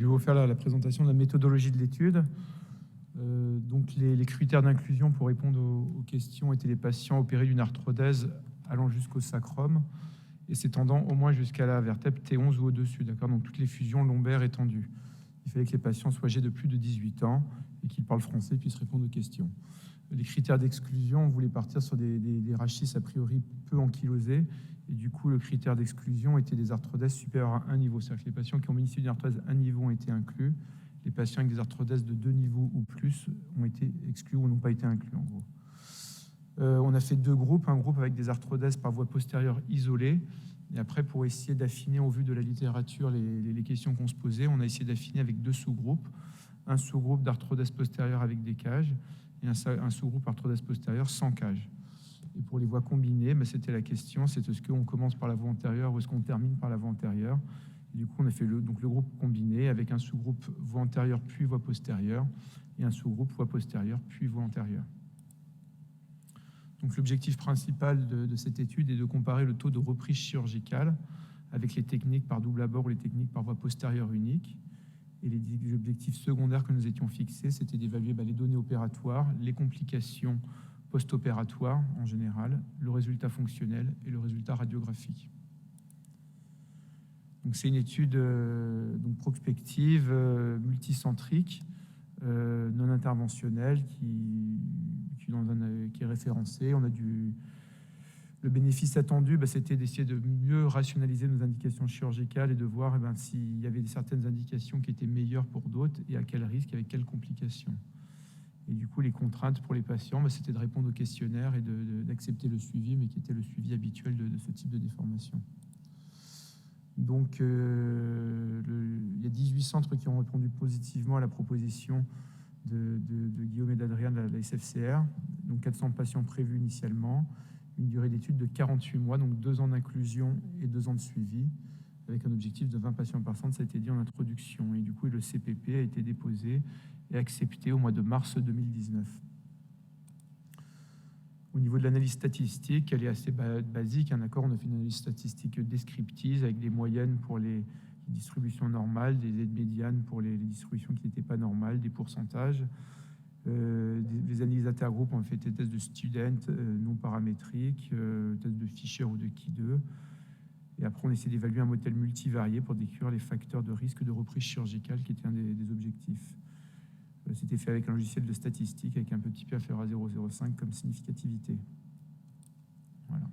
Je vais vous faire la présentation de la méthodologie de l'étude. Donc les critères d'inclusion pour répondre aux questions étaient les patients opérés d'une arthrodèse allant jusqu'au sacrum et s'étendant au moins jusqu'à la vertèbre T11 ou au-dessus, d'accord. Donc toutes les fusions lombaires étendues. Il fallait que les patients soient âgés de plus de 18 ans et qu'ils parlent français et puissent répondre aux questions. Les critères d'exclusion, on voulait partir sur des rachis a priori peu ankylosés. Et du coup, le critère d'exclusion était des arthrodèses supérieures à 1 niveau. C'est-à-dire que les patients qui ont bénéficié d'une arthrodèse 1 niveau ont été inclus. Les patients avec des arthrodèses de 2 niveaux ou plus ont été exclus ou n'ont pas été inclus, en gros. On a fait 2 groupes. Un groupe avec des arthrodèses par voie postérieure isolées. Et après, pour essayer d'affiner, au vu de la littérature, les questions qu'on se posait, on a essayé d'affiner avec 2 sous-groupes. Un sous-groupe d'arthrodèse postérieure avec des cages et un sous-groupe arthrodèse postérieure sans cage. Et pour les voies combinées, c'était la question, c'est est-ce qu'on commence par la voie antérieure ou est-ce qu'on termine par la voie antérieure. Et du coup, on a fait le groupe combiné avec un sous-groupe voie antérieure puis voie postérieure et un sous-groupe voie postérieure puis voie antérieure. Donc l'objectif principal de cette étude est de comparer le taux de reprise chirurgicale avec les techniques par double abord ou les techniques par voie postérieure unique. Et les objectifs secondaires que nous étions fixés, c'était d'évaluer les données opératoires, les complications post-opératoires en général, le résultat fonctionnel et le résultat radiographique. Donc c'est une étude prospective, multicentrique, non interventionnelle, qui est référencée. On a le bénéfice attendu, c'était d'essayer de mieux rationaliser nos indications chirurgicales et de voir s'il y avait certaines indications qui étaient meilleures pour d'autres et à quel risque, avec quelles complications. Et du coup, les contraintes pour les patients, c'était de répondre au questionnaire et d'accepter le suivi, mais qui était le suivi habituel de ce type de déformation. Donc, il y a 18 centres qui ont répondu positivement à la proposition de Guillaume et d'Adrien de la SFCR. Donc, 400 patients prévus initialement. Une durée d'étude de 48 mois, donc 2 ans d'inclusion et 2 ans de suivi, avec un objectif de 20 patients par centre, ça a été dit en introduction. Et du coup, le CPP a été déposé et accepté au mois de mars 2019. Au niveau de l'analyse statistique, elle est assez basique. On a fait une analyse statistique descriptive avec des moyennes pour les distributions normales, des aides médianes pour les distributions qui n'étaient pas normales, des pourcentages. Des analyses intergroupes, on a fait des tests de student non paramétriques, tests de Fischer ou de Key2. Et après, on essaie d'évaluer un modèle multivarié pour décrire les facteurs de risque de reprise chirurgicale, qui était un des objectifs. C'était fait avec un logiciel de statistique avec un petit p inférieur à 0,05 comme significativité. Voilà.